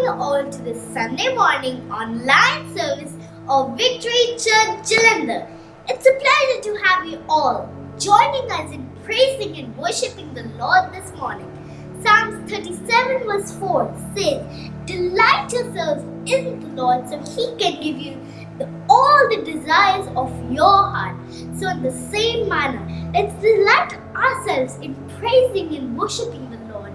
you all to the Sunday morning online service of Victory Church Jalandhar. It's a pleasure to have you all joining us in praising and worshipping the Lord this morning. Psalms 37 verse 4 says, "Delight yourselves in the Lord so He can give you all the desires of your heart." So in the same manner, let's delight ourselves in praising and worshipping the Lord,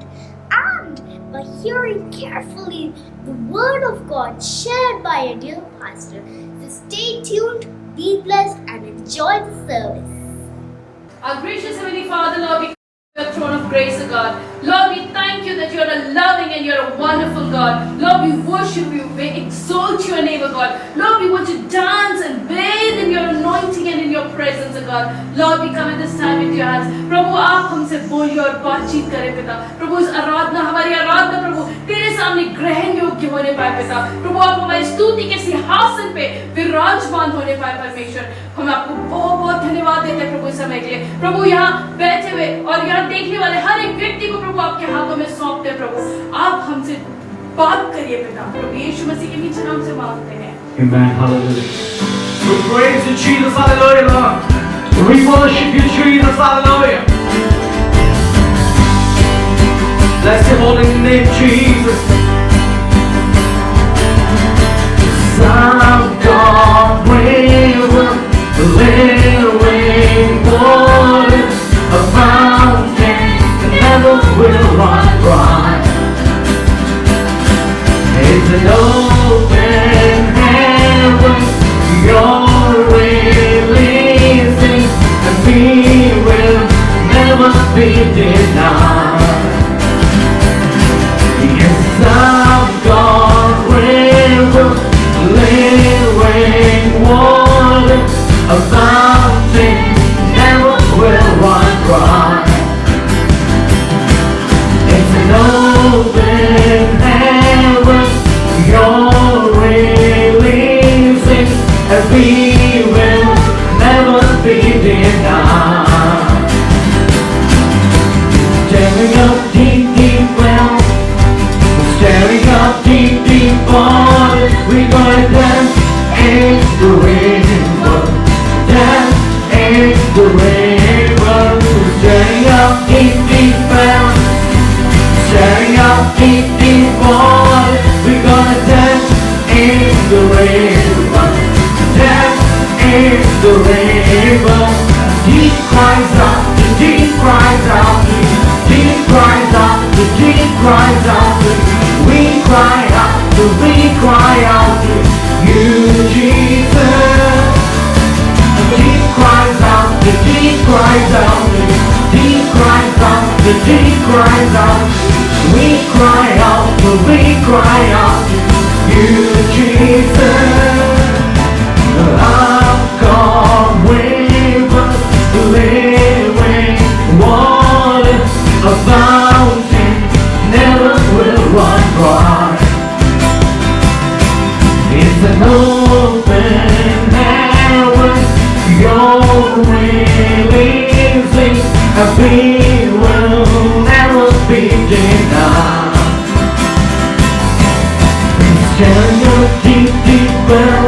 and by hearing carefully the word of God shared by a dear pastor. So stay tuned, be blessed, and enjoy the service. Our gracious Heavenly Father, Lord, we come to your throne of grace, O God. Lord, we thank you that you are a loving and you are a wonderful God. Lord, we worship you, we exalt your name, O God. Lord, we want to dance and bathe in your anointing and in your presence, O God. Lord, we come at this time into your hands. प्रभु आप हमसे बोलिए और बातचीत करें पिता. प्रभु इस आराधना, हमारी आराधना प्रभु तेरे सामने ग्रहण योग्य होने पाए पिता. प्रभु आप हमारी स्तुति के सिंहासन पे विराजमान होने पाए परमेश्वर. हम आपको बहुत बहुत धन्यवाद देते हैं प्रभु इस समय के लिए. प्रभु यहाँ बैठे हुए और यहाँ देखने वाले हर एक व्यक्ति को प्रभु आपके हाथों में सौंपते हैं प्रभु. आप हमसे बात करिए पिता. प्रभु यीशु मसीह के नीचे नाम से मांगते हैं. Amen. Hallelujah. We praise you, Jesus. Hallelujah, Lord. We worship you, Jesus. Hallelujah. Bless your holy name, Jesus. Son of God, river, living water, a fountain that never will run dry. It's an open heaven, you're releasing, and we will never be denied. Yes, I've got river, living water, a fountain never will run dry. It's an open heaven, you're releasing, and we will never be denied. Staring up deep, deep well, staring up deep, deep water, we're gonna dance in the river, dance in the river. Staring up deep, deep well, staring up deep, deep water, we're gonna dance in the river, dance in the river. Deep cries out, the deep cries out, the deep cries out, the deep cries out. We cry out, we cry out to you, Jesus. The deep cries out, the deep cries out, the deep cries out, the deep cries out. We cry out, we cry out to you, Jesus. I've got rivers, living water, a fountain never will run dry. It's an open heaven, you're releasing, and we will never be denied. Staring your deep, deep well,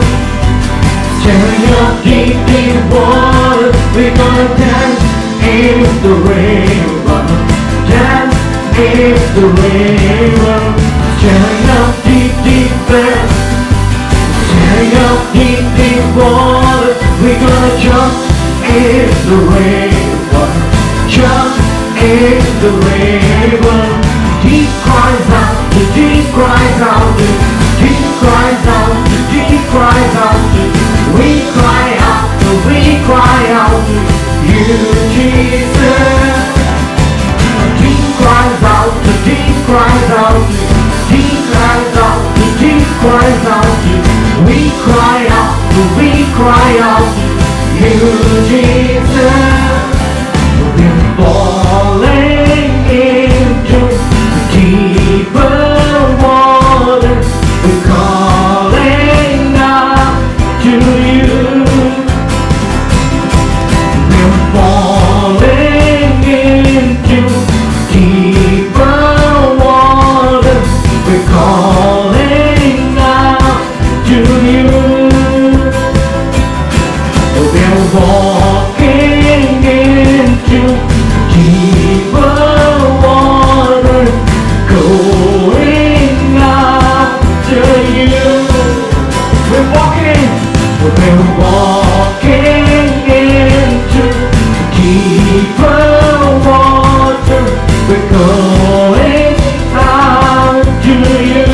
staring your deep, deep water, we're gonna dance in the river, dance in the river. Staring your deep, deep well, staring your deep, deep water, we're gonna jump in the river, jump in the river. Deep cries out, the deep cries out, the deep cries out, the deep cries out. We cry out, we cry out to you, Jesus. The deep cries out, the deep cries out, the deep cries out, the deep cries out. We cry out, we cry out to you, Jesus. We're falling into deeper water. We're calling out to you. We're falling into deeper water. We're calling We're walking into deeper water. We're going out to you.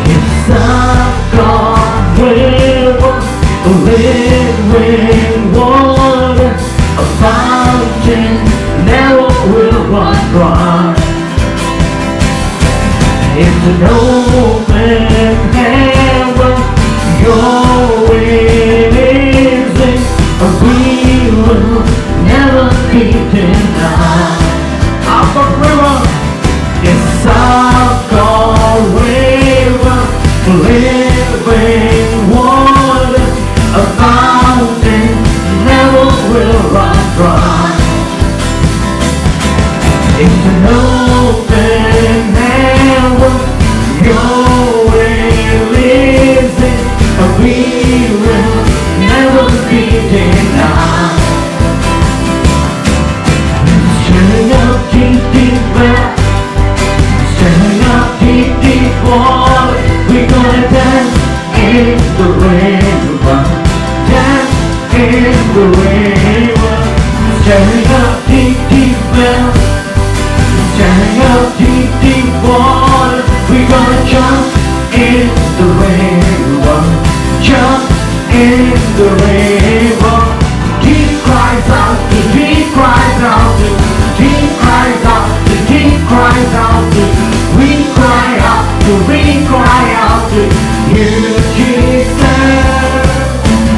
Yes, I've got river, living water, a fountain never will run dry. It's an open heaven, your will is in, we will never be denied. I've got river, yes, I've got river, living water, a fountain never will run dry. It's an open heaven, your will is in, we will never be denied. Stirring up deep, deep well, stirring up deep, deep water. We're gonna dance in the river, dance in the river. Stirring up deep, deep well, stirring up deep, deep water. We're gonna jump in the river, jump in the river. Deep cries out, the deep cries out, the deep cries out, the deep cries out. We cry out, we cry out to you, Jesus.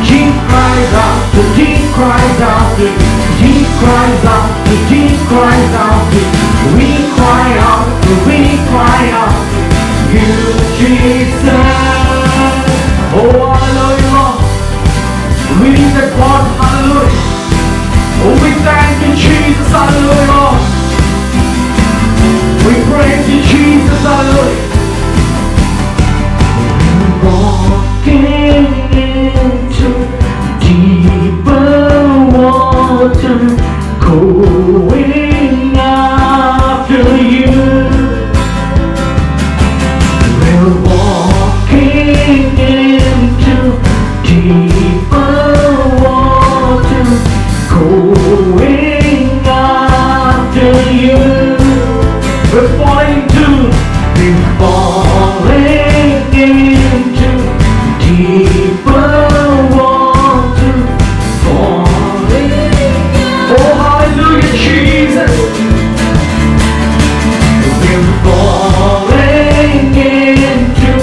Deep cries out, the deep cries out, the deep cries out, the deep cries out. We cry out, we cry out to you, Jesus. Oh, hallelujah. We need that God, hallelujah. Oh, we thank you, Jesus, hallelujah. We praise you, Jesus, hallelujah. Walking into deeper water, going after you. We're walking into deeper water, going after you. We're falling into deeper water, falling. Oh, hallelujah, Jesus. We're falling into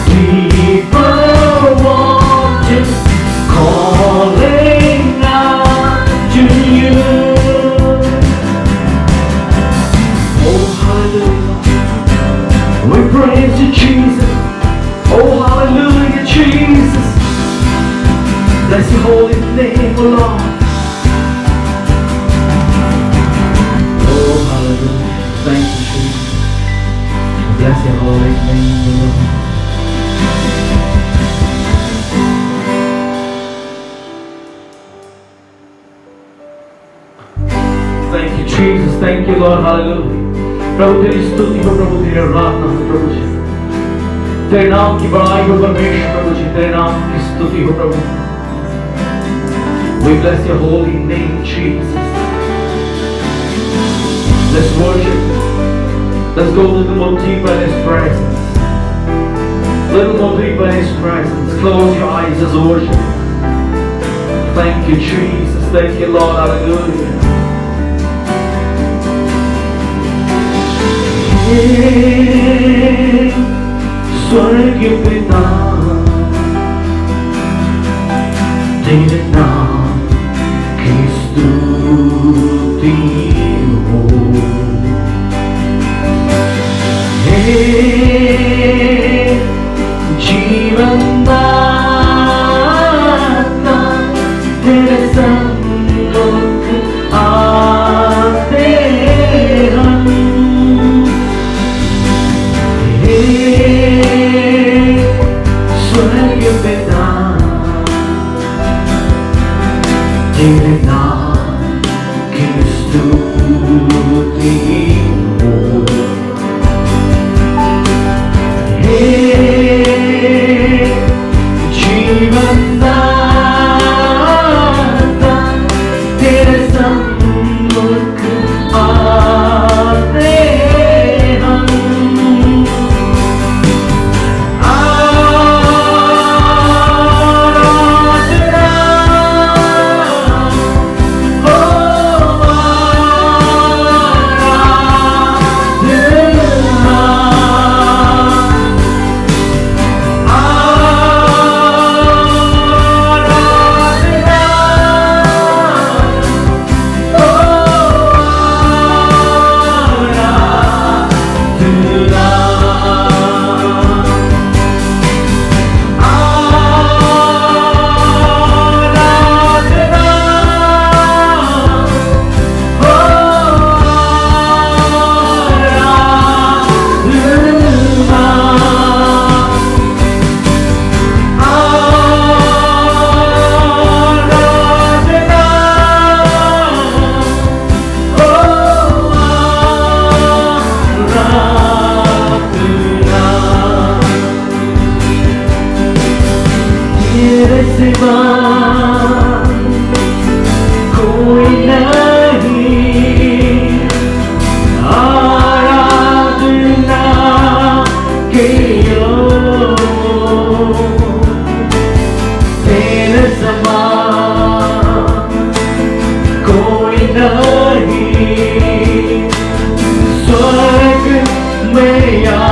deeper water, calling out to you. Oh, hallelujah. We praise you, Jesus. Oh, hallelujah, Jesus. Bless your holy name, oh Lord. Oh, hallelujah. Thank you, Jesus. Bless your holy name, oh Lord. Thank you, Jesus. Thank you, Lord. Hallelujah. प्रभु तेरी स्तुति हो, प्रभु तेरी आराधना हो, प्रभु जी। तेरे नाम की बड़ाई हो परमेश्वर, प्रभु जी। तेरे नाम की स्तुति हो, प्रभु। We bless your holy name, Jesus. Let's worship. Let's go a little more deeper in His presence. A little more deeper in His presence. Close your eyes as worship. Thank you, Jesus. Thank you, Lord. Hallelujah. स्वर्ग पिता तेरे नाम की स्तुति हो। हे जीवन दाता तेरे सम्मुख आते हम। स्वर्ग पिता तेरे नाम की स्तुति हो। हे सिवा कोई नहीं, आराधना के तेरे समान कोई नहीं, स्वर्ग में या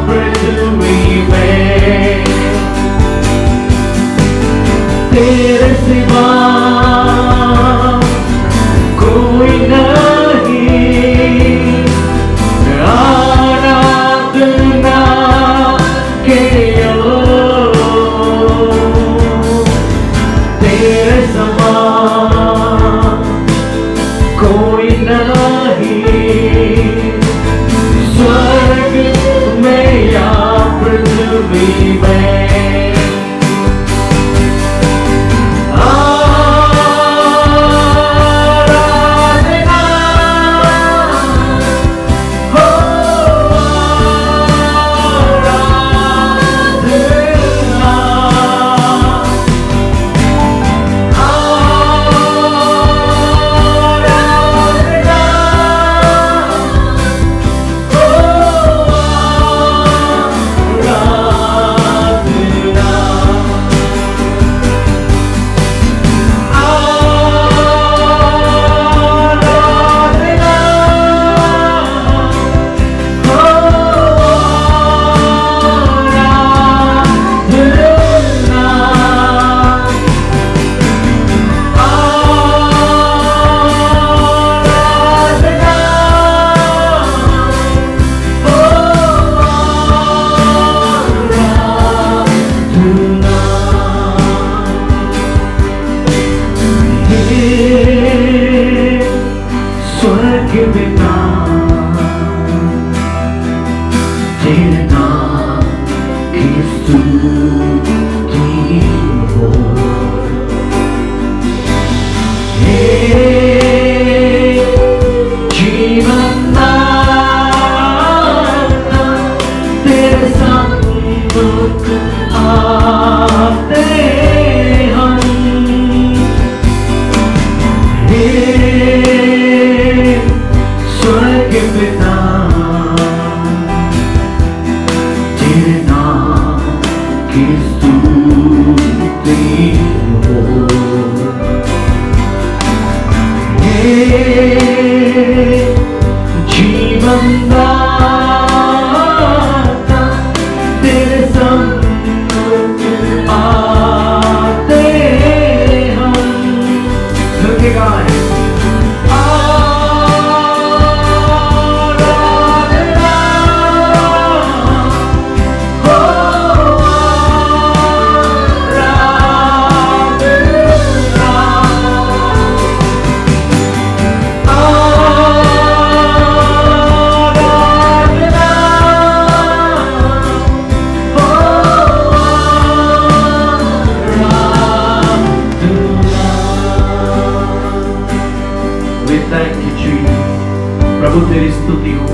पृथ्वी में तेरे सिवा कोई नहीं, आराधना के तेरे समान कोई नहीं, स्वर्ग में या पृथ्वी में स्वर्ग बिना तेरे नाम की स्तुति हो, हे जीवन दाता तेरे सन्मुख आते हम, हे स्वर्ग पिता तेरे नाम की स्तुति हो, हे जीवन दाता तेरे सन्मुख आते हम। लुके गाए प्रभु तेरी स्तुति हो,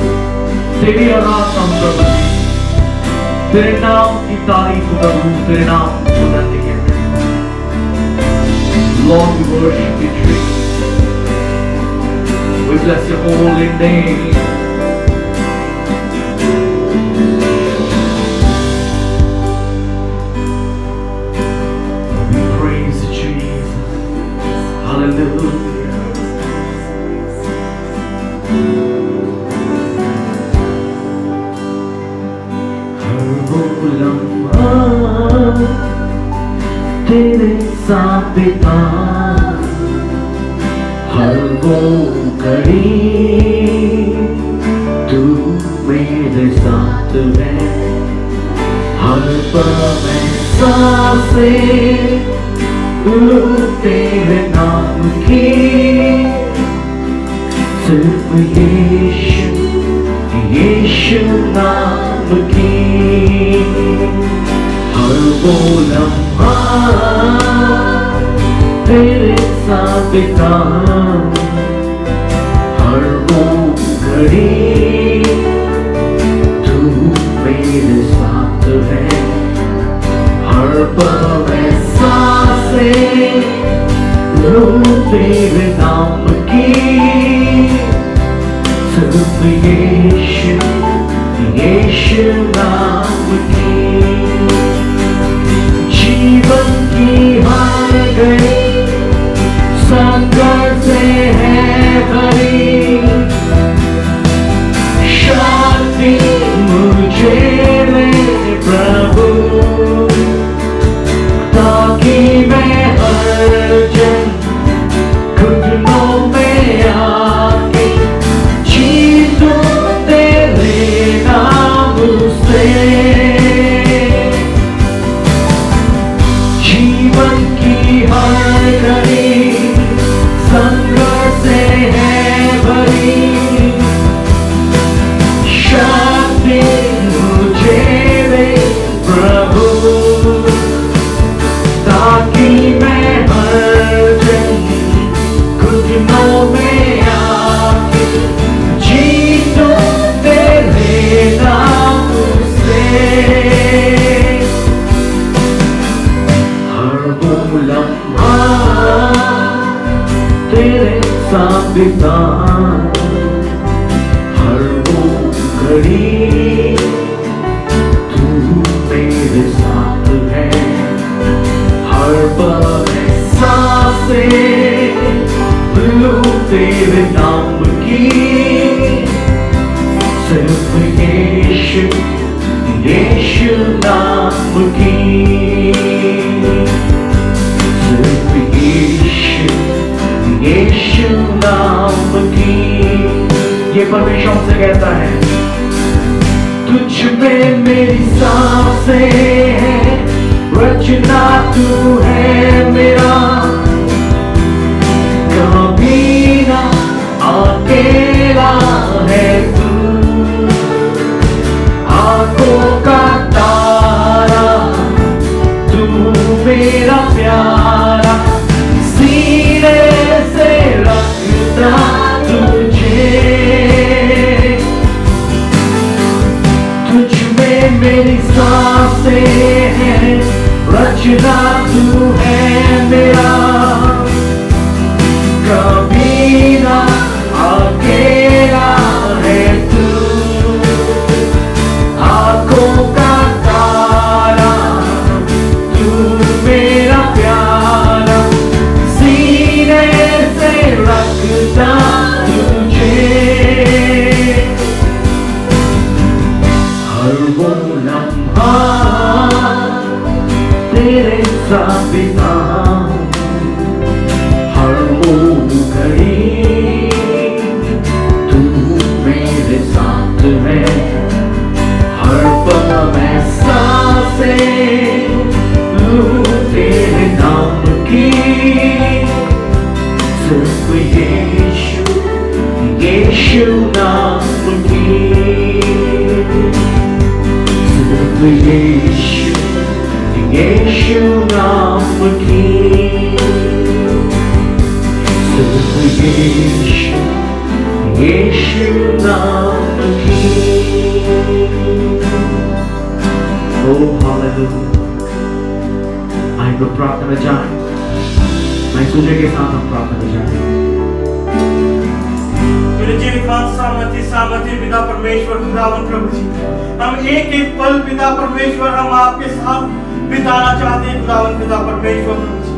तेरी आराधना प्रभु, तेरे नाम की तारीफ करूं, तेरे नाम को धन्य कहते हैं। Lord, we worship you, Jesus. We bless your holy name. We praise you, Jesus. Hallelujah. तेरे साथ बिता हर वो घड़ी, तू मेरे साथ है, हर पल में सांसें लूं तेरे नाम की, सिर्फ यीशु यीशु नाम की, हर वो लम्हा तेरे साथ बिता, हर वो घड़ी तू मेरे साथ है, हर पल में सांस तेरे नाम की, सिर्फ यीशु यीशु नाम की। जीवन की हर घड़ी संघर्ष से है भरी, शांति मुझे दे प्रभु, ताकि मैं हर जन घुटनों में आके जीतूं तेरे नाम से। जीवन की हर घड़ी संघर्ष से है भरी, शांति मुझे दे प्रभु, ताकि मैं हर दिन घुटनों में आके जीतूं तेरे नाम से। हर वो लम्हा तेरे साथ बिताऊं, हर वो घड़ी तू मेरे साथ है, हर पल सांसें लूं तेरे नाम की, सिर्फ यीशु यीशु नाम की, सिर्फ यीशु यीशु नाम की। ये परमेश्वर से कहता है, तुझ में मेरी सांसें है, रचना तू है मेरा, कभी ना अकेला है तू, आंखों का तारा तू मेरा प्यारा, सीने से रखता तुझे, तुझ में मेरी सांसें हैं, रचना तू है मेरा, कभी ना अकेला है तू, आंखों का तारा तू मेरा प्यारा, सीने से रखता तुझे। हर वो लम्हा तेरे साथ बिताऊं, हर वो घड़ी तू मेरे साथ है, हर पल मैं सांसें लूं तेरे नाम की, सिर्फ यीशु यीशु नाम की, सिर्फ यीशु यीशु नाम की, सिर्फ यीशु यीशु नाम की। Oh hallelujah। आइए लोग प्रार्थना में जाएं, मैं सुनने के साथ हम प्रार्थना में जाएं। मेरे जीवित सामर्थ्य पिता परमेश्वर खुदावन प्रभु जी, हम एक एक पल पिता परमेश्वर हम आपके साथ बिताना चाहते हैं खुदावन पिता परमेश्वर प्रभु जी।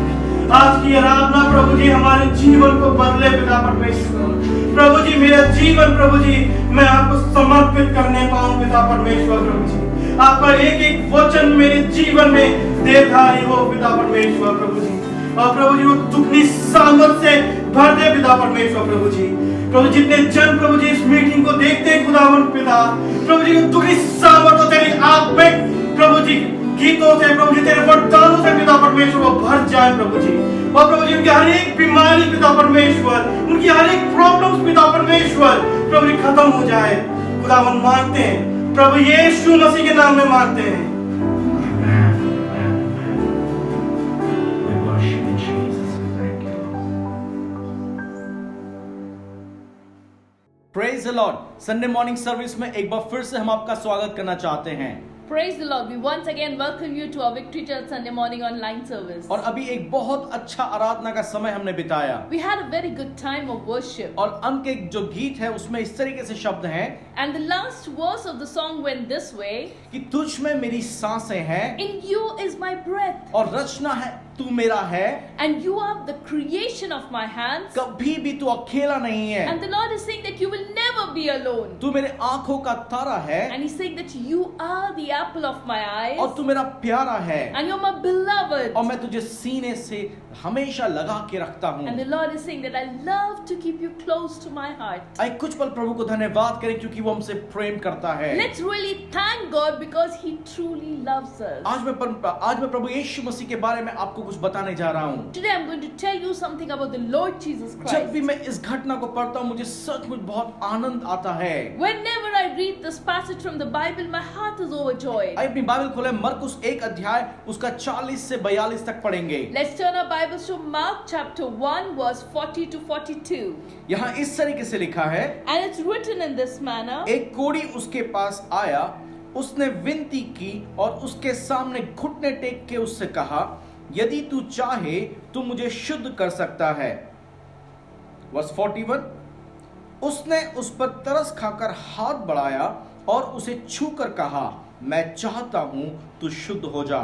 आज की आराधना प्रभु जी हमारे जीवन को बदले पिता परमेश्वर प्रभु जी, मेरा जीवन प्रभु जी मैं आपको समर्पित करने पाऊं पिता परमेश्वर प्रभु जी, आपका एक एक वचन मेरे जीवन में देवधारी हो पिता परमेश्वर प्रभु जी, और प्रभु जी वो दुखनी सामर्थ से भर दे पिता परमेश्वर प्रभु जी। प्रभु जितने जन प्रभु जी इस मीटिंग को देखते हैं खुदावन पिता प्रभु जी दुखनी सामर्थ तेरी आत्मिक प्रभु जी गीतों से प्रभु जी तेरे वरदानों से पिता परमेश्वर वो भर जाए प्रभु जी, और प्रभु जी उनकी हर एक बीमारी पिता परमेश्वर, उनकी हर एक प्रॉब्लम्स पिता परमेश्वर प्रभु जी खत्म हो जाए खुदावन मांगते हैं प्रभु यीशु मसीह के नाम में मांगते हैं। Praise the Lord. Sunday morning service में एक बार फिर से हम आपका स्वागत करना चाहते हैं। Praise the Lord. We once again welcome you to our Victory Church Sunday morning online service. और अभी एक बहुत अच्छा आराधना का समय हमने बिताया We had a very good time of worship. और अंत के जो गीत है उसमें इस तरीके से शब्द हैं And the last verse of the song went this way. कि तुझ में मेरी सांसें हैं In you is my breath. और रचना है तू मेरा है, And you are the creation of my hands. कभी भी तू अकेला नहीं है, And the Lord is saying that you will never be alone. तू मेरे आंखों का तारा है And He's saying that you are the apple of my eyes. और तू मेरा प्यारा है And you're my beloved. और मैं तुझे सीने से हमेशा लगा के रखता हूँ। And the Lord is saying that I love to keep you close to my heart. आइए कुछ पल प्रभु को धन्यवाद करें क्योंकि वो हमसे प्रेम करता है। Let's really thank God because He truly loves us. आज मैं प्रभु यीशु मसीह के बारे में आपको कुछ बताने जा रहा हूँ। Today I'm going to tell you something about the Lord Jesus जब भी Christ. मैं इस घटना को पढ़ता हूँ मुझे सचमुच बहुत आनंद आता है। Whenever I read this passage from the Bible, my heart is overjoyed. आइए अपनी बाइबल खोलें, मरकुस 1 अध्याय उसका 40 से 42 तक पढ़ेंगे। Let's turn our Bibles to Mark chapter 1 verse 40 to 42. यहाँ इस तरीके से लिखा है, And it's written in this manner. एक कोढ़ी उसके पास आया, उसने विनती की और उसके सामने घुटने टेक के उससे कहा, यदि तू चाहे तो मुझे शुद्ध कर सकता है। वर्स 41, उसने उस पर तरस खाकर हाथ बढ़ाया और उसे छूकर कहा, मैं चाहता हूं तू शुद्ध हो जा।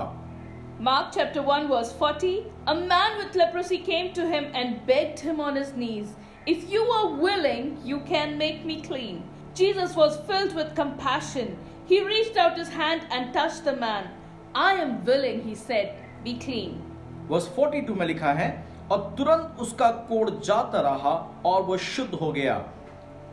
Mark chapter 1 verse 40. A man with leprosy came to him and begged him on his knees, if you are willing, you can make me clean. Jesus was filled with compassion. He reached out his hand and touched the man. I am willing, he said, be clean. Verse 42 में लिखा है, और तुरंत उसका कोढ़ जाता रहा और वह शुद्ध हो गया।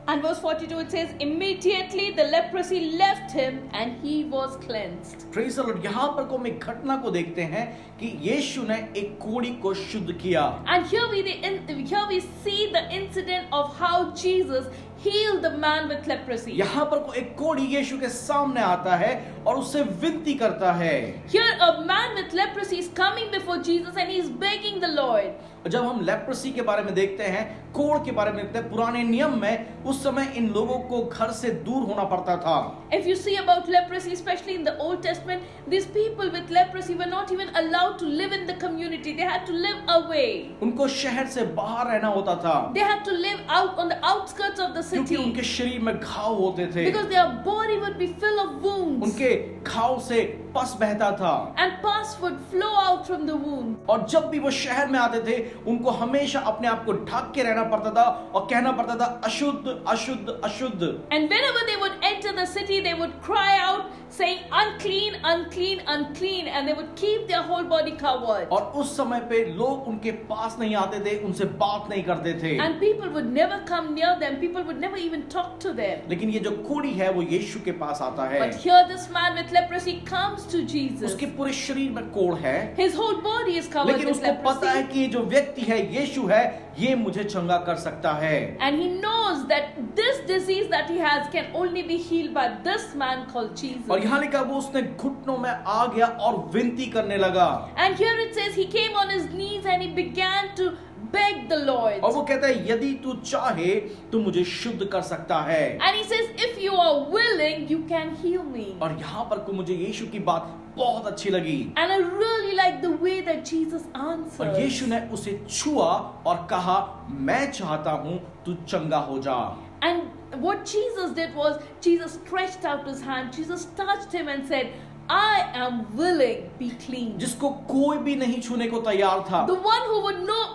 And verse 42 it says, immediately the leprosy left him and he was cleansed. Praise the Lord. यहाँ पर को हम एक घटना को देखते हैं कि यीशु ने एक कोढ़ी को शुद्ध किया। And here we see the incident of how Jesus healed the man with leprosy. यहाँ पर को एक कोढ़ी यीशु के सामने आता है और उससे विनती करता है। Here a man with leprosy is coming before Jesus and he is begging the Lord. जब हम लेप्रोसी के बारे में देखते हैं, कोढ़ के बारे में देखते हैं, पुराने नियम में उस समय इन लोगों को घर से दूर होना पड़ता था। If you see about leprosy, especially in the Old Testament, these people with leprosy were not even allowed to live in the community. They had to live away. उनको शहर से बाहर रहना होता था They had to live out on the outskirts of the क्योंकि city उनके शरीर में घाव होते थे, because their body would be full of wounds उनके घाव से पस बहता था and pus would flow out from the wound. और जब भी वो शहर में आते थे उनको हमेशा अपने आप को ढक के रहना पड़ता था और कहना पड़ता था, अशुद्ध अशुद्ध अशुद्ध। And whenever they would enter the city, they would cry out saying unclean, unclean, unclean, and they would keep their whole body covered. और उस समय पे लोग उनके पास नहीं आते थे, उनसे बात नहीं करते थे। And people would never come near them. People would never even talk to them. लेकिन ये जो कोढ़ी है वो यीशु के पास आता है। But here this man with leprosy comes to Jesus. उसके पूरे शरीर में कोढ़ है, His whole body is covered लेकिन with उसको पता है leprosy. कि ये जो व्यक्ति है यीशु है, ये मुझे चंगा कर सकता है। And he knows that this disease that he has can only be healed by this man called Jesus. और यहाँ लिखा वो उसने घुटनों में आ गया और विनती करने लगा। And here it says he came on his knees and he began to beg the Lord. और वो कहता है, यदि तू चाहे तो मुझे शुद्ध कर सकता है। And he says, if you are willing, you can heal me. और यहाँ पर को मुझे यीशु की बात बहुत अच्छी लगी And I really like the way that Jesus और answered. यीशु ने उसे छुआ और कहा, मैं चाहता हूँ तू चंगा हो जा। And what Jesus did was, Jesus stretched out his hand, Jesus touched him and said, I am willing, be clean. जिसको कोई भी नहीं छूने को तैयार था, The one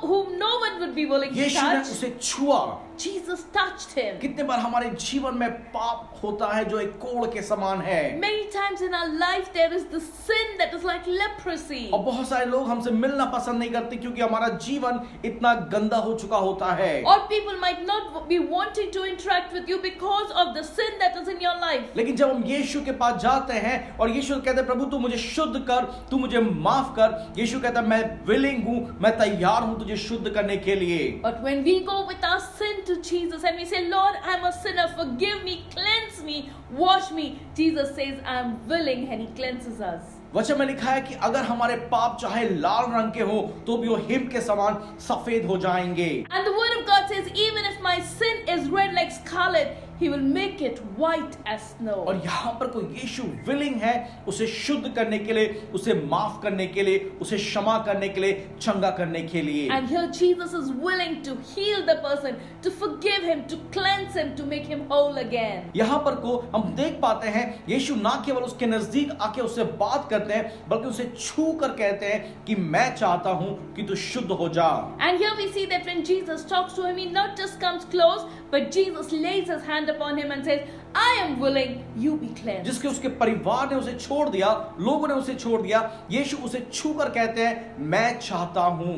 whom no one would be willing to यीशु ने touch, उसे छुआ। Jesus touched him. कितने बार हमारे जीवन में पाप होता है जो एक कोढ़ के समान है Many times in our life there is the sin that is like leprosy. और बहुत सारे लोग हमसे मिलना पसंद नहीं करते क्योंकि हमारा जीवन इतना गंदा हो चुका होता है। Or people might not be wanting to interact with you because of the sin that is in your life. लेकिन जब हम यीशु के पास जाते हैं और यीशु कहते हैं, प्रभु तू मुझे शुद्ध कर, तू मुझे माफ कर, यीशु कहता है, मैं विलिंग हूँ, मैं तैयार हूँ तुझे शुद्ध करने के लिए। But when we go with our sin to Jesus and we say, Lord, I'm a sinner, forgive me, cleanse me, wash me, Jesus says, I'm willing, and he cleanses us. वचन में लिखा है कि अगर हमारे पाप चाहे लाल रंग के हो तो भी वो हिम के समान सफेद हो जाएंगे। And the word of God says, even if my sin is red like scarlet, He will make it white as snow. और यहाँ पर कोई यीशु विलिंग है उसे शुद्ध करने के लिए, उसे माफ करने के लिए, उसे क्षमा करने के लिए, चंगा करने के लिए। And here Jesus is willing to heal the person, to forgive him, to cleanse him, to make him whole again. यहाँ पर को हम देख पाते हैं यीशु ना केवल उसके नजदीक आके उससे बात करते हैं बल्कि उसे छू कर कहते हैं कि मैं चाहता हूं कि तू शुद्ध हो जा। And here we see that when Jesus talks to him, he not just comes close, but Jesus lays his hand upon him and says, I am willing, you be cleansed. जिसके उसके परिवार ने उसे छोड़ दिया, लोगों ने उसे छोड़ दिया, यीशु उसे छू कर कहते हैं मैं चाहता हूं।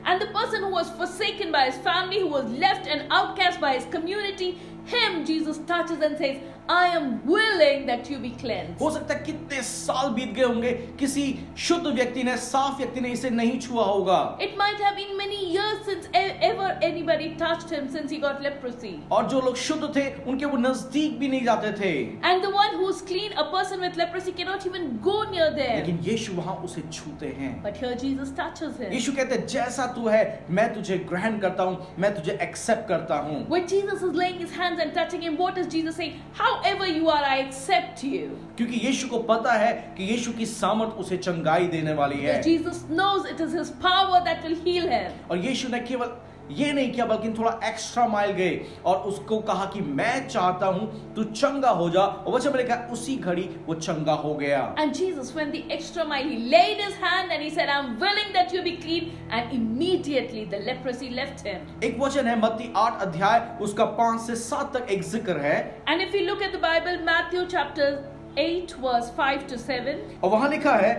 And the person who was forsaken by his family, who was left and outcast by his community, him Jesus touches and says, I am willing that you be cleansed. हो सकता है कितने साल बीत गए होंगे, किसी शुद्ध व्यक्ति ने, साफ व्यक्ति ने इसे नहीं छुआ होगा। It might have been many years since ever anybody touched him since he got leprosy. और जो लोग शुद्ध थे उनके वो नजदीक भी नहीं जाते थे। And the one who's clean, a person with leprosy cannot even go near them. लेकिन यीशु वहां उसे छूते हैं। But here Jesus touches him. यीशु कहते हैं जैसा तू है मैं तुझे ग्रहण करता हूं, मैं तुझे एक्सेप्ट करता हूं। When Jesus is laying his hands and touching him, what is Jesus saying? However you are, I accept you. क्योंकि यीशु को पता है कि यीशु की सामर्थ उसे चंगाई देने वाली है। Jesus knows it is his power that will heal him. और यीशु ने केवल ये नहीं किया बल्कि थोड़ा एक्स्ट्रा माइल गए और उसको कहा कि मैं चाहता हूं तू चंगा हो जा, और वचन में लिखा है उसी घड़ी वो चंगा हो गया। And Jesus went the extra mile. He laid his hand and he said, I'm willing that you be clean. And immediately the leprosy left him. एक वचन है मत्ती 8 अध्याय उसका 5 से 7 तक एक जिक्र है। And if you look at the Bible, Matthew chapter 8 verse 5 to 7. और वहां लिखा है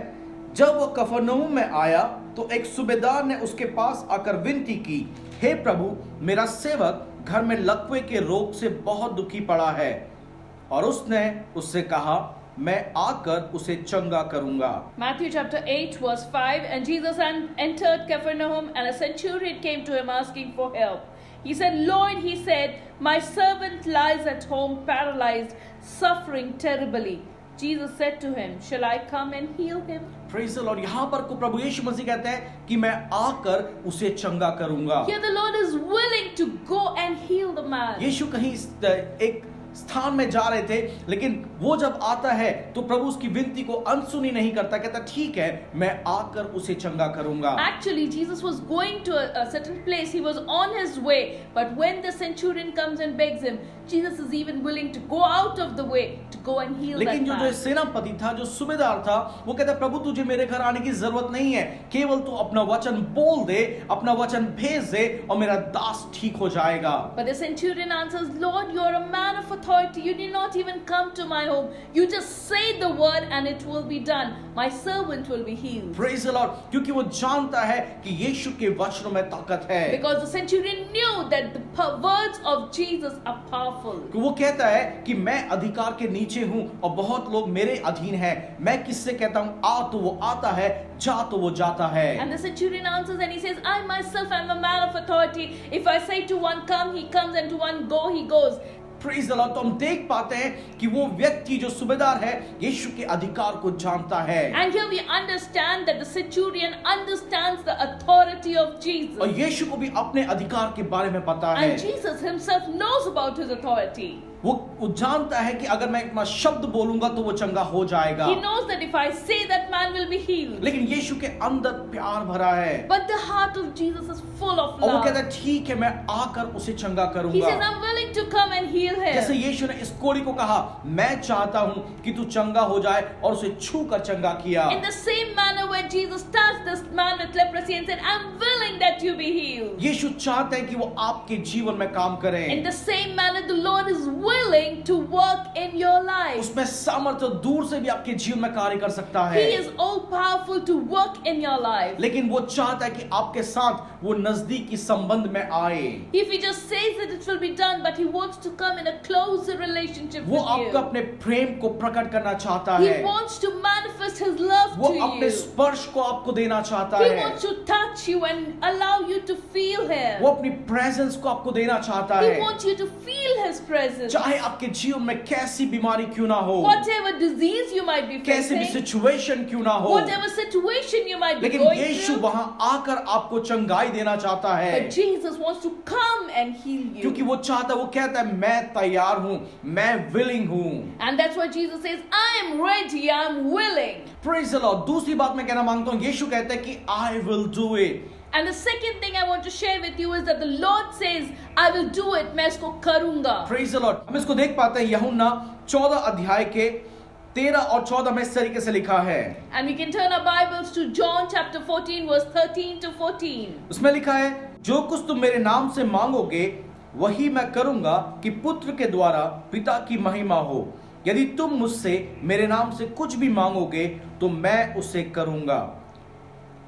जब वो कफरनहूम में आया तो एक सूबेदार ने उसके पास आकर विनती की, हे प्रभु मेरा सेवक घर में लकवे के रोग से बहुत दुखी पड़ा है। और उसने उससे कहा मैं आकर उसे चंगा करूंगा। Matthew chapter 8 verse 5. And Jesus entered Capernaum, and a centurion came to him asking for help. He said, Lord, he said, my servant lies at home paralyzed, suffering terribly. Jesus said to him, shall I come and heal him? Praise the Lord। यहाँ पर को प्रभु यीशु मसीह कहते हैं कि मैं आकर उसे चंगा करूंगा। Here the Lord is willing to go and heal the man. यीशु कहीं एक स्थान में जा रहे थे, लेकिन वो जब आता है तो प्रभु उसकी विनती को अनसुनी नहीं करता, कहता ठीक है मैं आकर उसे चंगा करूंगा। Actually, Jesus was going to a certain place. He was on his way. But when the centurion comes and begs him, Jesus is even willing to go out of the way to go and heal that लेकिन जो man. सेनापति था, जो सूबेदार था, वो कहता प्रभु तुझे मेरे घर आने की जरूरत नहीं है, केवल तू अपना वचन बोल दे, अपना वचन भेज दे और मेरा दास ठीक हो जाएगा। But the centurion answers, Lord, you are a man of authority. You did not even come to my home. You just say the word and it will be done. My servant will be healed. Praise the Lord। क्योंकि वो जानता है कि यीशु के वचनों में ताकत है। Because the centurion knew that the words of Jesus are powerful. वो कहता है कि मैं अधिकार के नीचे हूं और बहुत लोग मेरे अधीन हैं। मैं किससे कहता हूं आ तो वो आता है, जा तो वो जाता है। And the centurion answers and he says, I myself am a man of authority. If I say to one come, he comes, and to one go, he goes. Praise the Lord। तो हम देख पाते हैं कि वो व्यक्ति जो सूबेदार है यीशु के अधिकार को जानता है। And here we understand that the centurion understands the authority of Jesus. और यीशु को भी अपने अधिकार के बारे में पता है। And Jesus himself knows about his authority. वो जानता है कि अगर मैं अपना शब्द बोलूंगा तो वो चंगा हो जाएगा। He knows that if I say that man will be healed. लेकिन यीशु के अंदर प्यार भरा है। But the heart of Jesus is full of और वो love. कहता है ठीक है मैं आकर उसे चंगा He करूंगा। says, I'm willing to come and heal जैसे him. यीशु ने इस कोढ़ी को कहा मैं चाहता हूं कि तू चंगा हो जाए और उसे छू कर चंगा किया। In the same manner where Jesus touched this man with leprosy and said, I'm willing that you be healed. यीशु चाहते हैं कि वो आपके जीवन में काम करे। In the same manner, the Lord is willing to work in your life. उसमें सामर्थ्य दूर से भी आपके जीवन में कार्य कर सकता है। He is all powerful to work in your life. लेकिन वो चाहता है कि आपके साथ वो नजदीकी संबंध में आए। If he just says that it will be done, but he wants to come in a closer relationship वो with आपका you. अपने प्रेम को प्रकट करना चाहता He है। wants to manifest his love वो to अपने you. स्पर्श को आपको देना चाहता He है। wants to touch you and allow you to feel him. वो अपनी प्रेजेंस को आपको देना चाहता He है। wants you to feel his presence. चाहे आपके जीवन में कैसी बीमारी क्यों ना हो, whatever disease you might be कैसी भी facing, सिचुएशन क्यों ना हो, whatever situation you might be लेकिन going यीशु through, वहां आकर आपको चंगाई देना चाहता है, but Jesus wants to come and heal you. क्योंकि वो चाहता है, वो कहता है मैं तैयार हूं, मैं विलिंग हूं। And that's why Jesus says, I am ready, I am willing. Praise the Lord. दूसरी बात मैं कहना मांगता हूं, यीशु कहता है कि I will do it. And the second thing I want to share with you is that the Lord says, I will do it, मैं इसको करूंगा। Praise the Lord. हम इसको देख पाते हैं यूहन्ना 14 अध्याय के 13 और 14 में इस तरीके से लिखा है। And we can turn our Bibles to John chapter 14 verse 13 to 14. उसमें लिखा है, जो कुछ तुम मेरे नाम से मांगोगे वही मैं करूंगा, कि पुत्र के द्वारा पिता की महिमा हो। यदि तुम मुझसे मेरे नाम से कुछ भी मांगोगे तो मैं उसे करूंगा।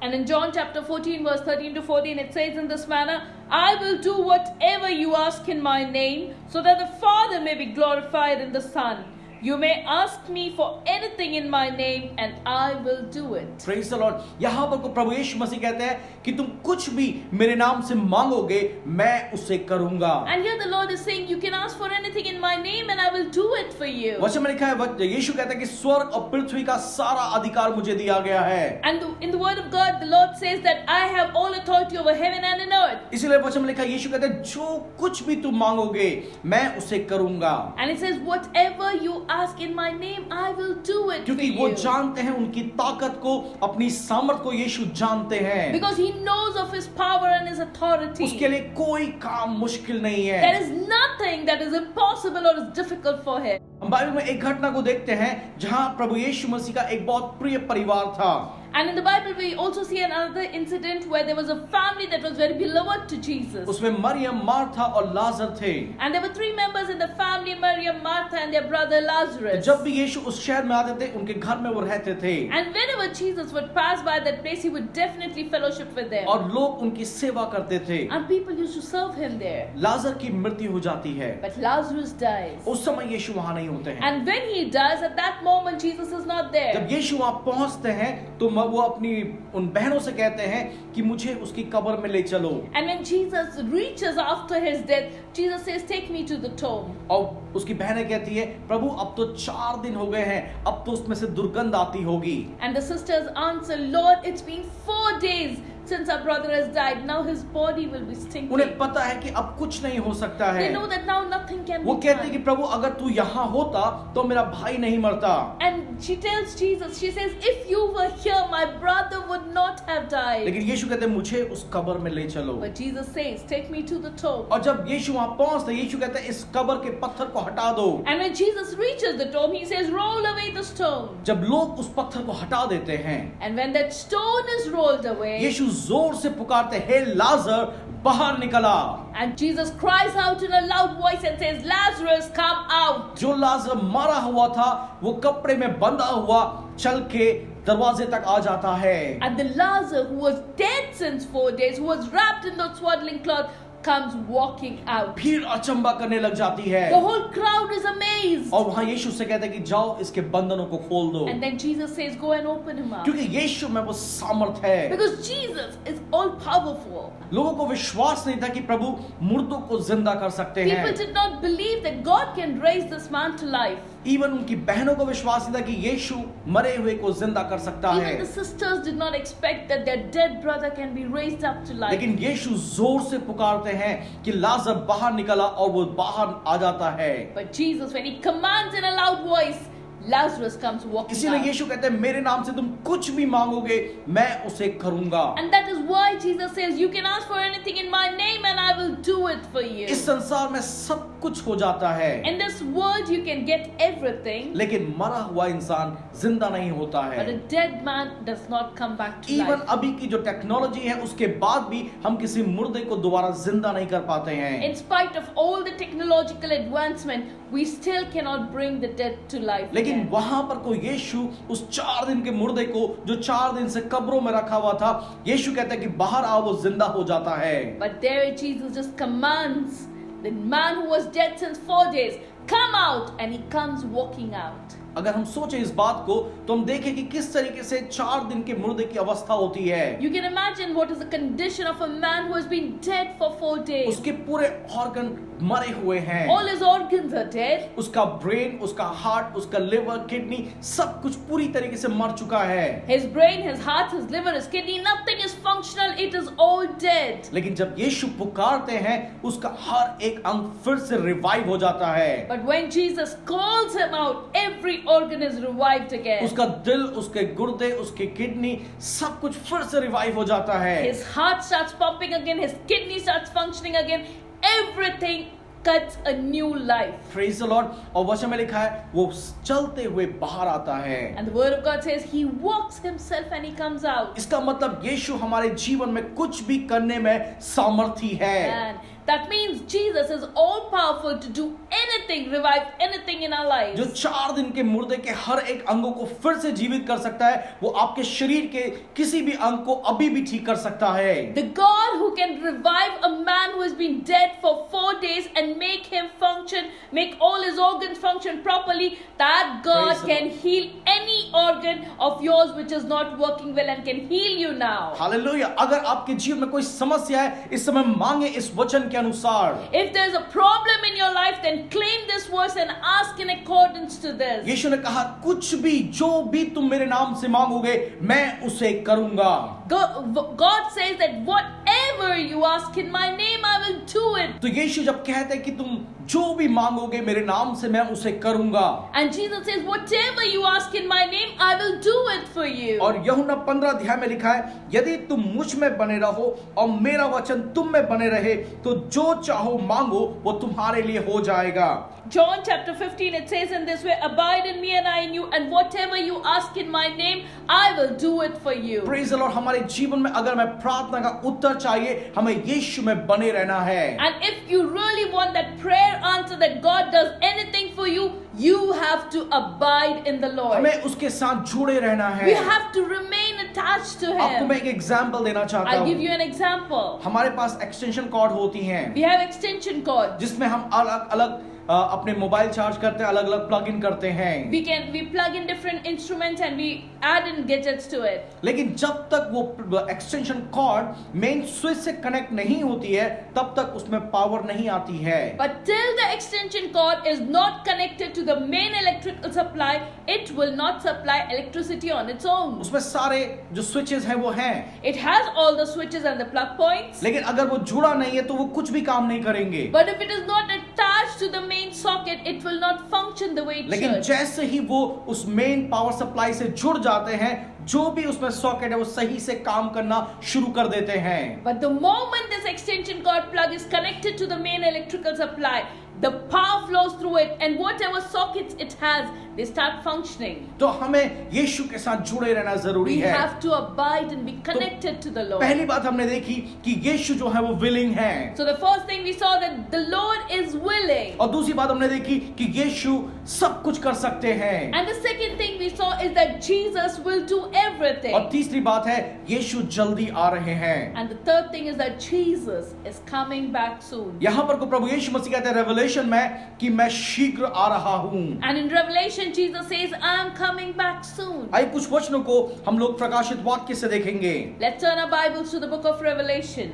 And in John chapter 14 verse 13 to 14 it says in this manner, I will do whatever you ask in my name, so that the Father may be glorified in the Son. You may ask me for anything in my name and I will do it. Praise the Lord। यहाँ पर को प्रभु यीशु मसीह कहते हैं कि तुम कुछ भी मेरे नाम से मांगोगे मैं उसे करूंगा। And here the Lord is saying you can ask for anything in my name and I will do it for you. वचन में लिखा है, यीशु कहता है कि स्वर्ग और पृथ्वी का सारा अधिकार मुझे दिया गया है। And in the word of God the Lord says that I have all authority over heaven and in earth. इसीलिए वचन में लिखा है, यीशु कहता है जो कुछ भी तुम मांगोगे मैं उसे करूंगा। And it says whatever you ask in my name I will do it for क्योंकि वो you. जानते हैं उनकी ताकत को, अपनी सामर्थ को यीशु जानते हैं। Because he knows of his power and his authority. उसके लिए कोई काम मुश्किल नहीं है। There is nothing that is impossible or is difficult for him. हम बाइबल में एक घटना को देखते हैं जहां प्रभु यीशु मसीह का एक बहुत प्रिय परिवार था। And in the Bible we also see another incident where there was a family that was very beloved to Jesus. उसमें मरियम, मार्था और लाजर थे। And there were three members in the family, Miriam, Martha and their brother Lazarus. जब भी यीशु उस शहर में आते थे उनके घर में वो रहते थे, And whenever Jesus would pass by that place, he would definitely fellowship with them. और लोग उनकी सेवा करते थे। And people used to serve him there. लाजर की मृत्यु हो जाती है, But Lazarus dies. उस समय यीशु वहां नहीं होते हैं। And when he dies, at that moment Jesus is not there. जब यीशु वहां पहुंचते हैं तो वो अपनी उन बहनों से कहते हैं कि मुझे उसकी कब्र में ले चलो। And when Jesus reaches after his death, Jesus says, take me to the tomb. और उसकी बहनें कहती है, प्रभु अब तो 4 दिन हो गए हैं, अब तो उसमें से दुर्गंध आती होगी। And the sisters answer, Lord, it's been 4 days since our brother has died. Now his body will be stinking. उन्हें पता है कि अब कुछ नहीं हो सकता है। They know that now nothing can वो be कहते हैं कि done. प्रभु अगर तू यहाँ होता तो मेरा भाई नहीं मरता। And she tells Jesus, she says, if you were here, my brother would not have died. लेकिन यीशु कहते हैं मुझे उस कब्र में ले चलो। But Jesus says, take me to the tomb. और जब यीशु वहां पहुंचते, यीशु कहते हैं इस कब्र के पत्थर को हटा दो। And when Jesus reaches the tomb, he says, roll away the stone. जब लोग उस पत्थर को हटा देते हैं, And when that stone is rolled away, यीशु जोर से पुकारते, हे लाजर बाहर निकला। and Jesus cries out in a loud voice and says, Lazarus, come out. जो लाजर मरा हुआ था वो कपड़े में बंधा हुआ चल के दरवाजे तक आ जाता है। And the Lazarus who was dead since 4 days, who was wrapped in the swaddling cloth, comes walking out. भीड़ अचंबा करने लग जाती है The whole crowd is amazed. और वहां यीशु से कहते हैं कि जाओ इसके बंधनों को खोल दो, And then Jesus says, go and open him up. क्योंकि यीशु में वो सामर्थ है। Because Jesus is all powerful. लोगों को विश्वास नहीं था कि प्रभु मुर्दों को जिंदा कर सकते People हैं। did not believe that God can raise this man to life. Even उनकी बहनों को विश्वास नहीं था कि यीशु मरे हुए को जिंदा कर सकता है। Even the sisters did not expect that their dead brother can be raised up to life. लेकिन यीशु जोर से पुकारते हैं कि लाजर बाहर निकला और वो बाहर आ जाता है। But Jesus, when he commands in a loud voice, Lazarus comes walking इसीलिए out. यीशु कहते हैं मेरे नाम से तुम कुछ भी मांगोगे मैं उसे करूंगा। And that is why Jesus says, you can ask for anything in my name and I will do it for you. इस संसार में सब कुछ हो जाता है, In this world you can get everything, लेकिन मरा हुआ इंसान जिंदा नहीं होता but a है। dead man does not come back to even life. अभी की जो टेक्नोलॉजी है उसके बाद भी हम किसी मुर्दे को दोबारा जिंदा नहीं कर पाते हैं। In spite of all the technological advancement, we still cannot bring the dead to life लेकिन again. वहां पर कोई यीशु उस 4 दिन के मुर्दे को जो 4 दिन से कब्रों में रखा हुआ था, यीशु कहता है कि बाहर आओ, वो जिंदा हो जाता है। But there Jesus just commands the man who was dead since 4 days, come out, and he comes walking out. अगर हम सोचें इस बात को तो हम देखें कि किस तरीके से 4 दिन के मुर्दे की अवस्था होती है। You can imagine what is the condition of a man who has been dead for 4 days. उसके पूरे ऑर्गन मरे हुए हैं। All his organs are dead. उसका ब्रेन, उसका हार्ट, उसका लिवर, किडनी सब कुछ पूरी तरीके से मर चुका है। His brain, his heart, his liver, his kidney, nothing is functional. It is all dead. लेकिन जब यीशु पुकारते हैं उसका हर एक अंग फिर से रिवाइव हो जाता है। But when Jesus calls him out, every organ is revived again. उसका दिल, उसके गुर्दे, उसके किडनी सब कुछ फिर से रिवाइव हो जाता है। His heart starts pumping again, his kidney starts functioning again. Everything cuts a new life. Praise the Lord। और वचन में लिखा है वो चलते हुए बाहर आता है। And the word of God says he walks himself and he comes out. इसका मतलब यीशु हमारे जीवन में कुछ भी करने में सामर्थी है। And that means Jesus is all powerful to do anything, revive anything in our lives. जो 4 दिन के मुर्दे के हर एक अंगों को फिर से जीवित कर सकता है, वो आपके शरीर के किसी भी अंग को अभी भी ठीक कर सकता है। The God who can revive a man who has been dead for 4 days and make him function, make all his organs function properly, that God Praise the can Lord. heal any organ of yours which is not working well and can heal you now. Hallelujah. अगर आपके जीवन में कोई समस्या है, इस समय मांगे इस वचन के अनुसार। If there's a problem in your life, then claim this verse and ask in accordance to this. यीशु ने कहा कुछ भी जो भी तुम मेरे नाम से मांगोगे मैं उसे करूंगा। God says that whatever you ask in my name, I will do it. तो यीशु जब कहते हैं कि तुम जो भी मांगोगे मेरे नाम से मैं उसे करूंगा। And Jesus says, whatever you ask in my name, I will do it for you. और यूहन्ना 15 अध्याय में लिखा है यदि तुम मुझ में बने रहो और मेरा वचन तुम में बने रहे तो जो चाहो मांगो वो तुम्हारे लिए हो जाएगा। John chapter 15, it says in this way, abide in me and I in you, and whatever you ask in my name, I will do it for you. Praise the Lord। हमारे जीवन में अगर हमें प्रार्थना का उत्तर चाहिए हमें यीशु में बने रहना है। And if you really want that prayer answer that God does anything for you, you have to abide in the Lord. हमें उसके साथ जुड़े रहना है। We have to remain attached to आपको Him. मैं एक एग्जाम्पल देना चाहता I'll give हूँ। you an example. हमारे पास एक्सटेंशन कॉर्ड होती हैं We have extension cords. जिसमें हम अलग अलग अपने मोबाइल चार्ज करते हैं, अलग अलग प्लग इन करते हैं। We plug in different instruments and we add in gadgets to it. लेकिन जब तक वो एक्सटेंशन कॉर्ड मेन स्विच से कनेक्ट नहीं होती है तब तक उसमें पावर नहीं आती है। But till the extension cord is not connected to the main electrical supply, it will not supply electricity on its own. उसमें सारे जो स्विचेस हैं वो हैं, It has all the switches and the plug points. लेकिन अगर वो जुड़ा नहीं है तो वो कुछ भी काम नहीं करेंगे। But if it is not attached to the main socket, it will not function the way it लेकिन should. जैसे ही वो उस मेन पावर सप्लाई से जुड़ जाते हैं जो भी उसमें सॉकेट है वो सही से काम करना शुरू कर देते हैं। But the moment this extension cord plug is connected to the main electrical supply, the power flows through it, and whatever sockets it has, they start functioning. तो हमें यीशु के साथ जुड़े रहना जरूरी We है। have to abide and be connected to the Lord. पहली बात हमने देखी कि यीशु जो है वो विलिंग है, So the first thing we saw that the Lord is willing. और दूसरी बात हमने देखी कि यीशु सब कुछ कर सकते हैं, And the second thing we saw is that Jesus will do everything. और तीसरी बात है यीशु जल्दी आ रहे हैं। And the third thing is that Jesus is coming back soon. यहाँ पर को प्रभु यीशु मसीह कहते हैं रेवलेशन में कि मैं शीघ्र आ रहा हूँ। And in Revelation, Jesus says, I am coming back soon. आइए कुछ वचनों को हम लोग प्रकाशित वाक्य से देखेंगे। Let's turn our Bibles to the book of Revelation.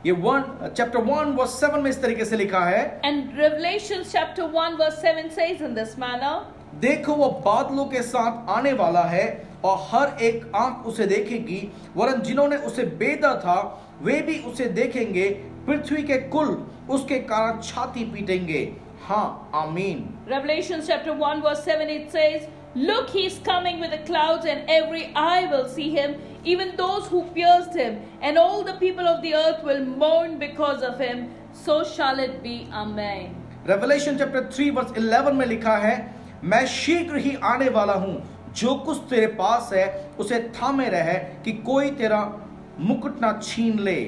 ये चैप्टर 1 वर्स 7 में इस तरीके से लिखा है, And Revelation chapter 1 verse 7 says in this manner, देखो वो बादलों के साथ आने वाला है और हर एक आंख उसे देखेगी, वरन जिन्होंने उसे बेदा था वे भी उसे देखेंगे, पृथ्वी के कुल उसके कारण छाती पीटेंगे। हाँ, आमीन। Revelation chapter 1 verse 7, it says, Look, he is coming with the clouds, and every eye will see him, even those who pierced him, and all the people of the earth will mourn because of him. So shall it be. Amen. Revelation chapter 3 verse 11 में लिखा है, मैं शीघ्र ही आने वाला हूँ, जो कुछ तेरे पास है उसे थामे रहे कि कोई तेरा मुकुट ना छीन ले।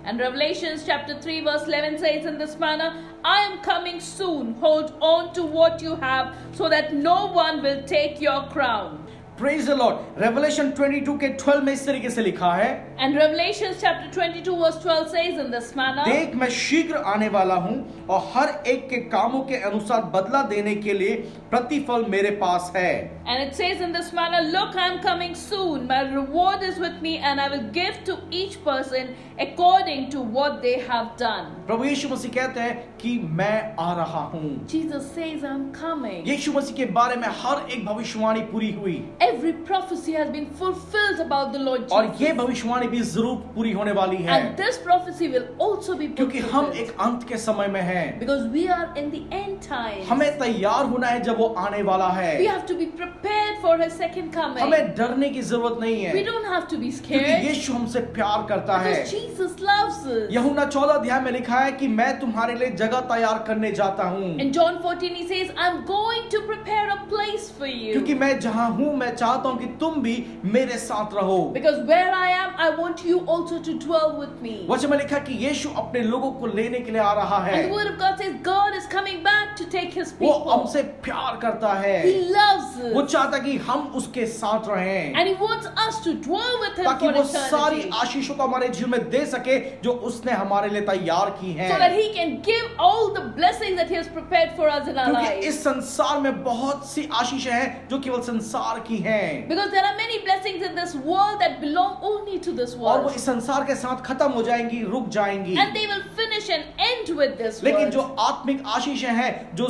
And Revelation chapter 3 verse 11 says in this manner, I am coming soon. Hold on to what you have, so that no one will take your crown. Praise the Lord। Revelation 22 के 12 में इस तरीके से लिखा है, And Revelation chapter 22 verse 12 says in this manner, देख मैं शीघ्र आने वाला हूँ और हर एक के कामों के अनुसार बदला देने के लिए प्रतिफल मेरे पास है। and it says in this manner, look, I am coming soon. My reward is with me, and I will give to each person according to what they have done. प्रभु यीशु मसीह कहते हैं कि मैं आ रहा हूँ। Jesus says, I'm coming. यीशु मसीह के बारे में हर एक भविष्यवाणी पूरी हुई Every prophecy has been fulfilled about the Lord और Jesus. ये भविष्यवाणी भी जरूर पूरी होने वाली है, And this prophecy will also be क्योंकि हम fulfilled. एक अंत के समय में हैं। Because we are in the end times. हमें तैयार होना है जब वो आने वाला है। We have to be prepared for His second coming. हमें डरने की जरूरत नहीं है, We don't have to be क्योंकि scared. यीशु हमसे प्यार करता है। Because Jesus loves us. यूहन्ना 14 अध्याय में लिखा है कि मैं तुम्हारे लिए जगह तैयार करने जाता हूँ, In John 14 He says, I'm going to prepare a place for you. क्योंकि मैं जहाँ हूँ मैं चाहता हूँ कि तुम भी मेरे साथ रहो। Because where I am, I want you also to dwell with me. वचन में लिखा कि यीशु अपने लोगों को लेने के लिए आ रहा है। And the word of God says God is coming back to take His वो people. हमसे प्यार करता है, He loves वो us. चाहता कि हम उसके साथ रहें, And He wants us to dwell with Him ताकि for वो सारी eternity. आशीषों को हमारे जीवन में दे सके जो उसने हमारे लिए तैयार की हैं। So that He can give all the blessings that He has prepared for us in our क्योंकि lives. इस संसार में बहुत सी आशीषें हैं जो केवल संसार की हैं, Because there are many blessings in this world that belong only to this और वो world. इस संसार के साथ खत्म हो जाएंगी, रुक जाएंगी। And they will finish and end with this लेकिन world. जो आत्मिक आशीषें हैं, जो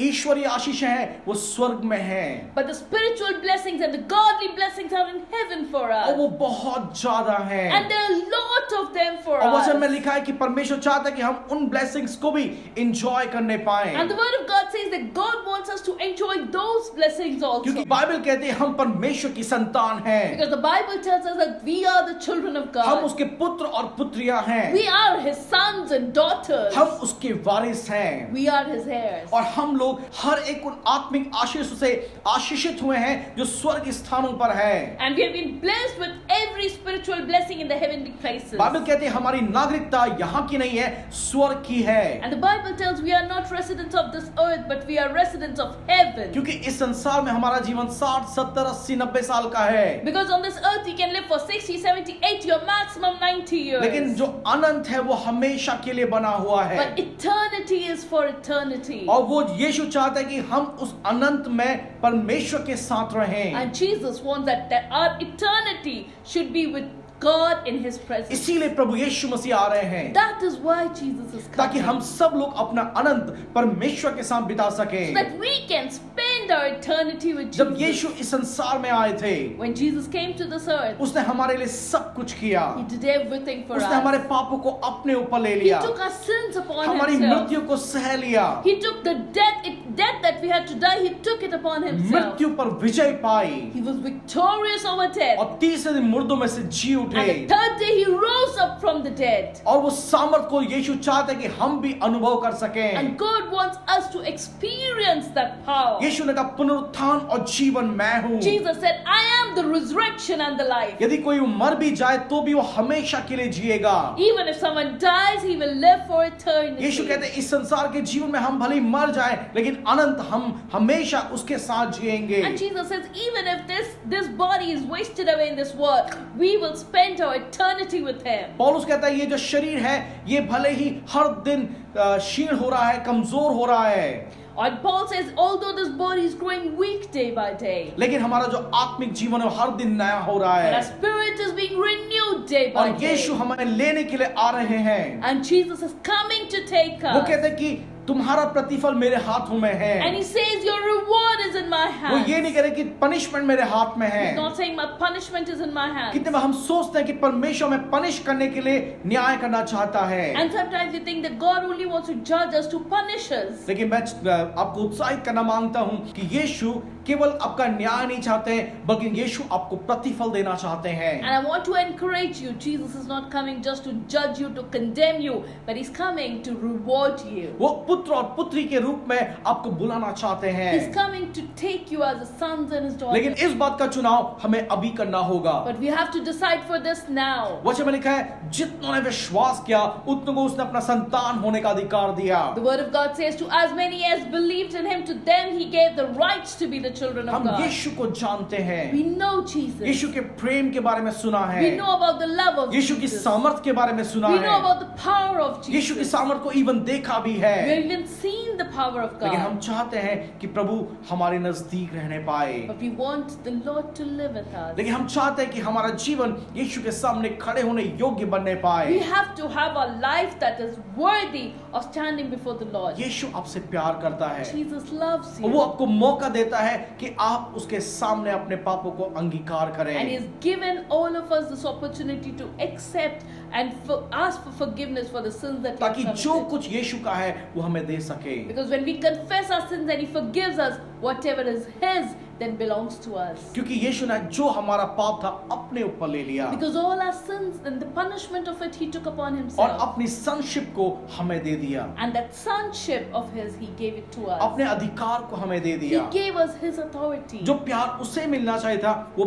ईश्वरीय आशीषें हैं, वो स्वर्ग में हैं, But the spiritual blessings and the godly blessings are in heaven for और us. वो बहुत ज्यादा हैं। And there are a lot of them for और वचन में us. लिखा है कि परमेश्वर चाहता है कि हम उन ब्लेसिंग्स को भी एंजॉय करने पाएं, And the word of God says that God wants us to enjoy those blessings also. क्योंकि बाइबल कहती है हम परमेश्वर की संतान हैं, Because the Bible tells us that we are the children of हम God. उसके पुत्र और पुत्रियां हैं, We are His sons and daughters. हम उसके वारिस हैं, We are His heirs. और हम लोग हर एक उन आत्मिक आशीषों से आशीषित हुए हैं जो स्वर्ग स्थानों पर है। And we have been blessed with every spiritual blessing in the heavenly places. Bible कहती है हमारी नागरिकता यहाँ की नहीं है, स्वर्ग की है, And the Bible tells we are not residents of this earth, but we are residents of heaven. क्योंकि इस संसार में हमारा जीवन 60, 70, 80, 90 साल का है, Because on this earth we can live for 60, 70, 80 or maximum 90 years. लेकिन जो अनंत है वो हमेशा के लिए बना हुआ है। But eternity is for eternity. और वो यीशु चाहता है कि हम उस अनंत में परमेश्वर के साथ रहें, And Jesus wants that our eternity should be with God in His presence. इसीलिए प्रभु यीशु मसीह आ रहे हैं, That is why Jesus is ताकि coming. हम सब लोग अपना अनंत परमेश्वर के साथ बिता So सकें। that we can spend our eternity with जब Jesus. यीशु इस संसार में आए थे, When Jesus came to this earth, उसने हमारे लिए सब कुछ किया, He did everything for उसने हमारे us. पापों को अपने ऊपर ले He लिया, took our sins upon हमारी Himself. मृत्यु को सह लिया, He took the death that we had to die, He took it upon Himself. मृत्यु पर विजय पाई, He was victorious over death. और तीसरे दिन मुर्दों में से जी And उठे। the third day He rose up from the dead. और वो सामर्थ को यीशु चाहते हैं कि हम भी अनुभव कर सकें। And God wants us to experience that power. यीशु ने कहा पुनरुत्थान और जीवन मैं हूँ। Jesus said, I am the resurrection and the life. यदि कोई मर भी जाए तो भी वो हमेशा के लिए जिएगा। Even if someone dies, he will live for eternity. यीशु कहते हैं इस संसार के जीवन में हम भले ही मर जाए लेकिन अनंत हम हमेशा उसके साथ जिएंगे। And Jesus says, even if this body is wasted away in this world, we will spend our eternity with Him. पौलुस कहता है ये जो शरीर है ये भले ही हर दिन क्षीण हो रहा है, कमजोर हो रहा है, And Paul says, although this body is growing weak day by day, लेकिन हमारा जो आत्मिक जीवन है वो हर दिन नया हो रहा but our है। spirit is being renewed day by और day. यीशु हमें लेने के लिए आ रहे हैं। And Jesus is coming to take वो us. कहते हैं कि तुम्हारा प्रतिफल मेरे हाथों में है। And He says, your reward is in my वो hand. ये नहीं कह रहे कि पनिशमेंट मेरे हाथ में है। He's not saying my punishment is in my hand. कितने बार हम सोचते हैं कि परमेश्वर हमें पनिश करने के लिए न्याय करना चाहता है, And sometimes we think that God only wants to judge us, to punish us. लेकिन मैं आपको उत्साहित करना मांगता हूं कि यीशु केवल आपका न्याय नहीं चाहते हैं बल्कि यीशु आपको प्रतिफल देना चाहते हैं। And I want to encourage you, Jesus is not coming just to judge you, to condemn you, but He's coming to reward you. वो पुत्र और पुत्री के रूप में आपको बुलाना चाहते He's हैं, coming to take you as a sons and his daughters. लेकिन इस बात का चुनाव हमें अभी करना होगा। But we have to decide for this now. वचन में लिखा है, जितनों ने विश्वास किया उतनों को उसने अपना संतान होने का अधिकार दिया। The word of God says, to as many as believed in him, to them he gave the rights to be the children of हम God. यीशु को जानते हैं, We know Jesus. यीशु के प्रेम के बारे में सुना है, We know about the love of यीशु की Jesus. सामर्थ के बारे में सुना We know है, about the power of यीशु की Jesus. सामर्थ को इवन देखा भी We है, have even seen the power of लेकिन हम God. चाहते हैं कि प्रभु हमारे नजदीक रहने पाए। But we want the Lord to live with us. लेकिन हम चाहते हैं कि हमारा जीवन यीशु के सामने खड़े होने योग्य बनने We पाए। have to have a life that is worthy of standing before the Lord. यीशु आपसे प्यार करता है, Jesus loves वो you. आपको मौका देता है कि आप उसके सामने अपने पापों को अंगीकार And करें। He's given all of us this opportunity to accept and ask for forgiveness for the sins that we have ताकि जो committed. कुछ यीशु का है वो हमें दे सके। Because when we confess our sins and He forgives us, whatever is His then belongs to us. क्योंकि यीशु ने जो हमारा पाप था अपने ऊपर ले लिया Because all our sins and the punishment of it He took upon और Himself. अपनी sonship को हमें दे दिया, And that sonship of His He gave it to us. अपने अधिकार को हमें दे He दिया। gave us His authority. जो प्यार उसे मिलना चाहिए था वो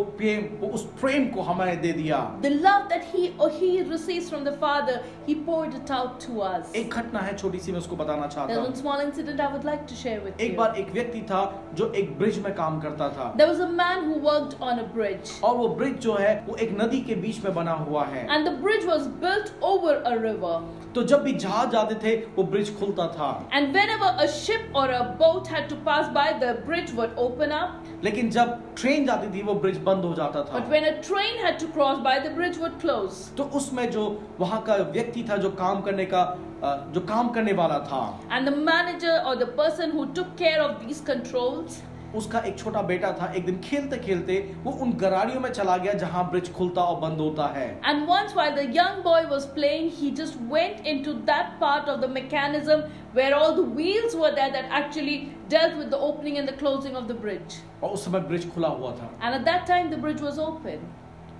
उस प्रेम को हमें दे दिया। The love that He receives from the Father, He poured it out to us. एक घटना है छोटी सी, मैं उसको बताना चाहता There's one हूँ। small incident I would like to share with एक you. बार एक व्यक्ति था जो एक ब्रिज में काम करता था There was a man who worked on a bridge. और वो ब्रिज जो है वो एक नदी के बीच में बना हुआ है। And the bridge was built over a river. तो जब भी जहाज जाते थे वो ब्रिज खुलता था, And whenever a ship or a boat had to pass by, the bridge would open up. लेकिन जब ट्रेन जाती थी वो ब्रिज बंद हो जाता था। But when a train had to cross by, the bridge would close. तो उसमें जो वहां का व्यक्ति था जो काम करने वाला था, And the manager or the person who took care of these controls, उसका एक छोटा बेटा था। एक दिन खेलते खेलते वो उन गरारियों में चला गया जहां ब्रिज खुलता और बंद होता है। and once while the young boy was playing, he just went into that part of the mechanism where all the wheels were there that actually dealt with the opening and the closing of the bridge. और उस समय bridge खुला हुआ था। And at that time, the bridge was open.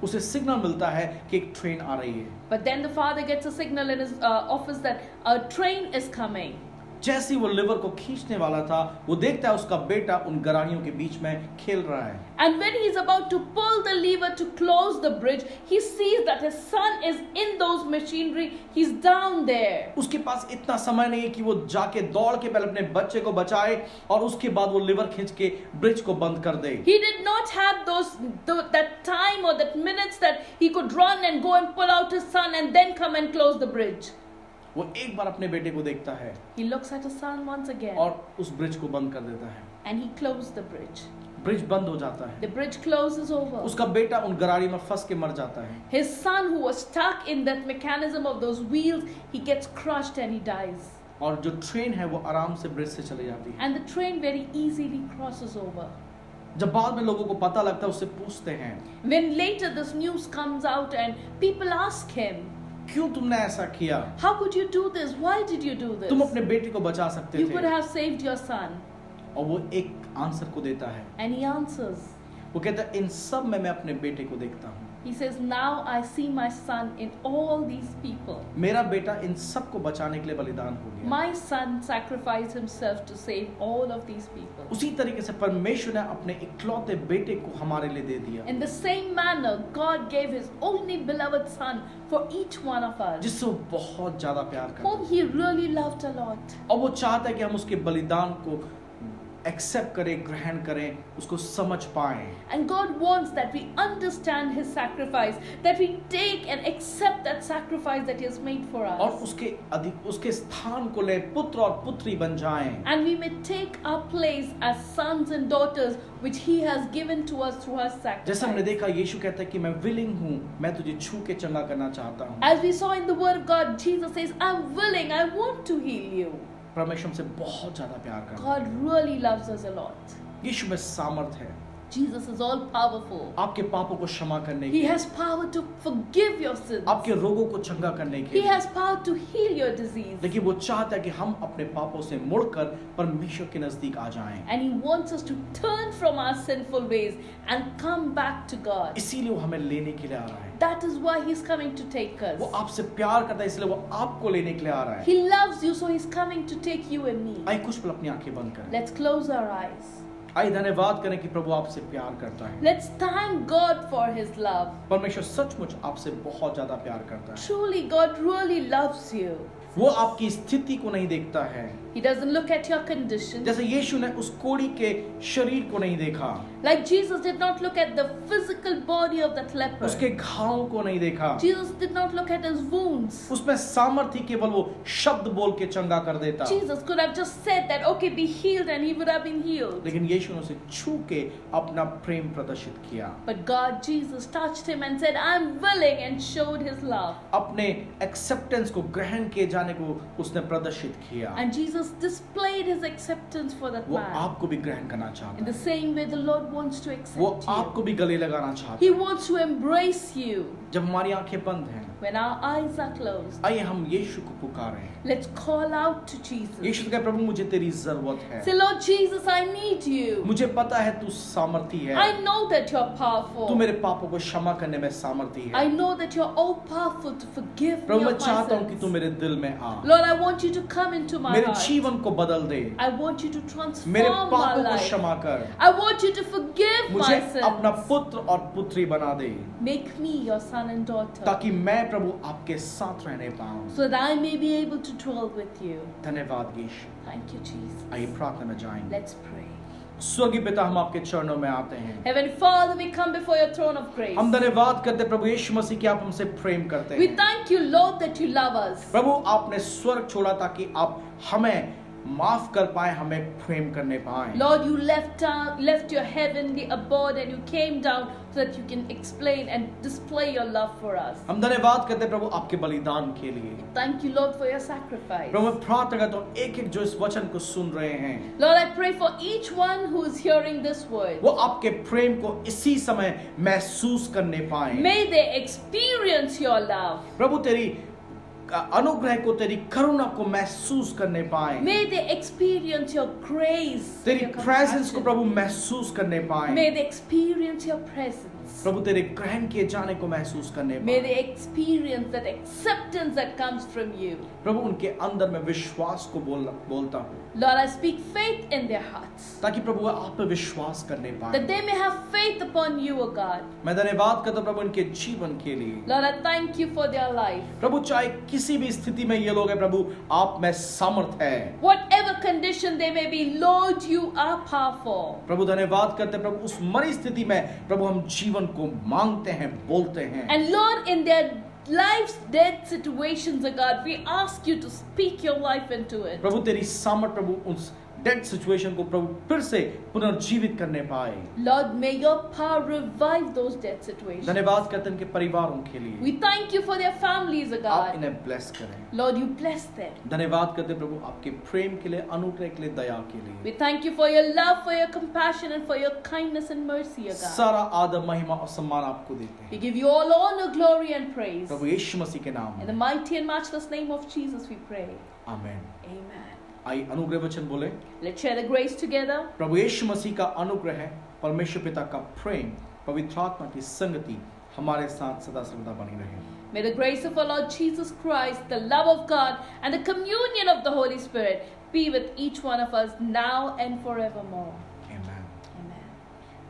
उसे signal मिलता है कि एक ट्रेन आ रही है। But then the father gets a signal in his office that a train is coming. जैसे ही वो लिवर को खींचने वाला था वो देखता है उसका बेटा उन गरारियों के बीच में खेल रहा है। And when he's about to pull the lever to close the bridge, he sees that his son is in those machinery. He's down there. उसके पास इतना समय नहीं है कि वो जाके दौड़ के पहले अपने बच्चे को बचाए और उसके बाद वो लिवर खींच के ब्रिज को बंद कर दे। He did not have that time or that minutes that he could run and go and pull out his son and then come and close the bridge. वो एक बार अपने बेटे को देखता है He looks at his son once again और उस bridge को बंद कर देता है। and he closed the bridge. Bridge बंद हो जाता है। The bridge closes over. उसका बेटा उन गरारी में फंस के मर जाता है। His son, who was stuck in that mechanism of those wheels, he gets crushed and he dies. और जो ट्रेन है वो आराम से ब्रिज से चले जाती है। And the train very easily crosses over. जब बाद में लोगों को पता लगता है उससे पूछते हैं When later this news comes out and people ask him, क्यों तुमने ऐसा किया? how could you do this? Why did you do तुम this? अपने बेटे को बचा सकते You could थे। have saved your son. और वो एक आंसर को देता है। And he answers. वो कहता है इन सब में मैं अपने बेटे को देखता हूँ। He says, now I see my son in all these people. मेरा बेटा इन सब को बचाने के लिए बलिदान हो गया। My son sacrificed himself to save all of these people. उसी तरीके से परमेश्वर ने अपने इकलौते बेटे को हमारे लिए दे दिया, In the same manner, God gave his only beloved son for each one of us, जिससे वो बहुत ज्यादा प्यार करता whom he really loved a lot. है। और वो चाहता है कि हम उसके बलिदान को एक्सेप्ट करें, ग्रहण करें, उसको समझ पाएं। And God wants that we understand his sacrifice, that we take and accept that sacrifice that he has made for और us. उसके स्थान को ले पुत्र और पुत्री बन जाएं। And we may take our place as sons and daughters which he has given to us through his जैसे हमने sacrifice. देखा यीशु कहता है कि मैं विलिंग हूँ, मैं तुझे छू के चंगा करना चाहता हूँ। As we saw in the word of God, Jesus says, I'm willing, I want to heal you. परमेश्वर हमसे बहुत ज्यादा प्यार करता है। God really loves us a lot. यीशु में सामर्थ है। Jesus is all powerful. आपके पापों को क्षमा करने He के, has power to forgive your sins. आपके रोगों को चंगा करने He के। has power to heal your disease. देखिए वो चाहता है कि हम अपने पापों से मुड़कर परमेश्वर के नजदीक आ जाएं। And He wants us to turn from our sinful ways and come back to God. इसीलिए वो हमें लेने के लिए आ रहा है। That is why He's coming to take us. वो आपसे प्यार करता है, इसलिए वो आपको लेने के लिए आ रहा है। He loves you, so He's coming to take you and me. आइए कुछ पल अपनी आंखें बंद करें। Let's close our eyes. आइए धन्यवाद करें कि प्रभु आपसे प्यार करता है। Let's thank God for His love. परमेश्वर सचमुच आपसे बहुत ज्यादा प्यार करता है। Truly, God really loves you. वो आपकी स्थिति को नहीं देखता है, He doesn't look at your condition. जैसे यीशु ने उस कोढ़ी के शरीर को नहीं देखा, Like Jesus did not look at the physical body of that leper. उसके घावों को नहीं देखा। Jesus did not look at his wounds. उसमें सामर्थ्य केवल वो शब्द बोल के चंगा कर देता, Jesus could have just said that, okay, be healed, and he would have been healed. लेकिन यीशु ने उसे छू के अपना प्रेम प्रदर्शित किया, But God, Jesus touched him and said, I'm willing, and showed his love. अपने एक्सेप्टेंस को ग्रहण किए जाने को उसने प्रदर्शित किया। And Jesus displayed his acceptance for that वो man. आपको भी ग्रहण करना In चाहता the है, same way, the Lord wants to वो accept you. आपको भी गले लगाना चाहता He है। wants to embrace you. जब हमारी आंखें बंद हैं, When our eyes are closed, आइए हम यीशु को पुकारें। let's call out to Jesus. यीशु से कहे, प्रभु मुझे तेरी जरूरत है, Say, Lord Jesus, I need you. मुझे पता है तू सामर्थी है, I know that you're तू powerful. मेरे पापों को क्षमा करने में सामर्थी I है। know that you're all powerful to forgive me प्रभु मैं of my चाहता हूँ कि तू sins. मेरे दिल में आ, Lord, I want you to come into my मेरे heart. जीवन को बदल दे, I want you to मेरे transform my पापों को life. क्षमा कर, I want you to forgive मुझे my अपना sins. पुत्र और पुत्री बना दे, Make me your son and daughter, ताकि मैं प्रभु आपके साथ रहने पाऊं। so that I may be able to dwell with you. धन्यवाद यीशु। Thank you, Jesus. आइए प्रार्थना में जाएंगे। Let's pray. स्वर्गीय पिता, हम आपके चरणों में आते हैं। Heavenly Father, we come before your throne of grace. हम धन्यवाद करते हैं प्रभु यीशु मसीह कि आप हमसे प्रेम करते We हैं। thank you, Lord, that you love us. प्रभु आपने स्वर्ग छोड़ा ताकि आप हमें माफ कर पाए, हमें प्रेम करने पाए। Lord, you left your heavenly abode and you came down so that you can explain and display your love for us. हम धन्यवाद करते हैं प्रभु आपके बलिदान के लिए। Thank you, Lord, for your sacrifice. प्रभु मैं प्रार्थना करता हूँ एक एक जो इस वचन को सुन रहे हैं, Lord, I pray for each one who is hearing this word. वो आपके प्रेम को इसी समय महसूस करने पाए। May they experience your love. प्रभु तेरी अनुग्रह को, तेरी करुणा को महसूस करने पाए, May they experience your grace. तेरी your प्रेजेंस को compassion. प्रभु महसूस करने पाए, May they experience your presence. प्रभु तेरे ग्रहण किए जाने को महसूस करने May पाए। they experience that acceptance that comes from you. प्रभु उनके अंदर में विश्वास को बोलता हूँ, Lord, I speak faith in their hearts, ताकि प्रभु वो आप पे विश्वास करने that पाए। they may have faith upon you, O God. मैं धन्यवाद करता हूँ प्रभु इनके जीवन के लिए। Lord, I thank you for their life. प्रभु चाहे किसी भी स्थिति में ये लोग हैं, प्रभु आप में समर्थ है। Whatever condition they may be, Lord, you are powerful. प्रभु धन्यवाद करते हैं प्रभु उस मरी स्थिति में प्रभु हम जीवन को मांगते हैं, बोलते हैं। And Lord, in their life's dead situations, O God, we ask you to speak your life into it. प्रभु तेरी सामर्थ प्रभु उस डेड सिचुएशन को प्रभु फिर से पुनर्जीवित करने पाए। Lord, may your power revive those dead situations. धन्यवाद करते हैं इनके परिवारों के लिए, We thank you for their families, O आप God. इन्हें ब्लेस करें। Lord, you bless them. धन्यवाद करते हैं प्रभु आपके प्रेम के लिए, अनुग्रह के लिए, दया के लिए। We thank you for your love, for your compassion, and for your kindness and mercy, O God. सारा आदर, महिमा और सम्मान आपको देते We हैं give you all honor, glory, and praise. प्रभु यीशु मसीह के नाम In the में, mighty and matchless name of Jesus, we pray. आमीन। Amen. आइए अनुग्रह वचन बोले। Let's share the grace together. प्रभु यीशु मसीह का अनुग्रह, परमेश्वर पिता का प्रेम, पवित्र आत्मा की संगति हमारे साथ सदा सर्वदा बनी रहे। May the grace of our Lord Jesus Christ, the love of God, and the communion of the Holy Spirit be with each one of us now and forevermore. आमीन। Amen.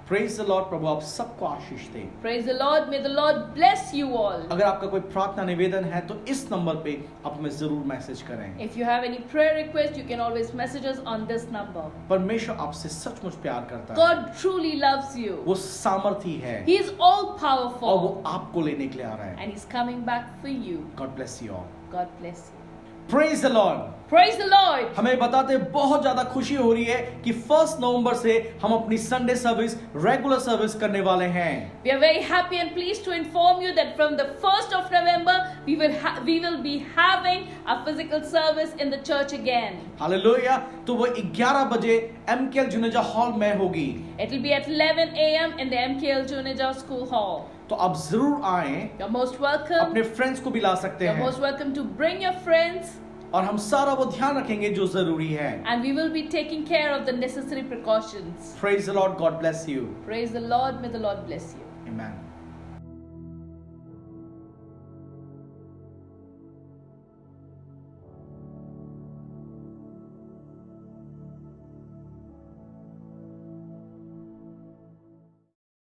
Praise the Lord. प्रभु आप सबको आशीष दे। Praise the Lord. May the Lord bless you all. अगर आपका कोई प्रार्थना निवेदन है तो इस नंबर पे आप हमें जरूर मैसेज करें। If you have any prayer request, you can always message us on this number. परमेश्वर आपसे सचमुच प्यार करता है, God truly loves you. वो सामर्थी है He is all और वो powerful आपको लेने के लिए आ रहा है। and He's coming back for you. God bless you all. God bless you. Praise the Lord. Praise the Lord. हमें बताते बहुत ज्यादा खुशी हो रही है कि 1 नवंबर से हम अपनी संडे सर्विस रेगुलर सर्विस करने वाले हैं। We are very happy and pleased to inform you that from the 1st of November, we will be having a physical service in the church again. Hallelujah. तो वो 11 बजे MKL Juneja hall में होगी। It will be at 11 a.m. in the MKL Juneja School Hall. तो आप जरूर आएं, You're most welcome. अपने फ्रेंड्स को भी ला सकते You're हैं most welcome to bring your friends, और हम सारा वो ध्यान रखेंगे जो जरूरी है। and we will be taking care of the necessary precautions. Praise the Lord. God bless you. Praise the Lord. May the Lord bless you. Amen.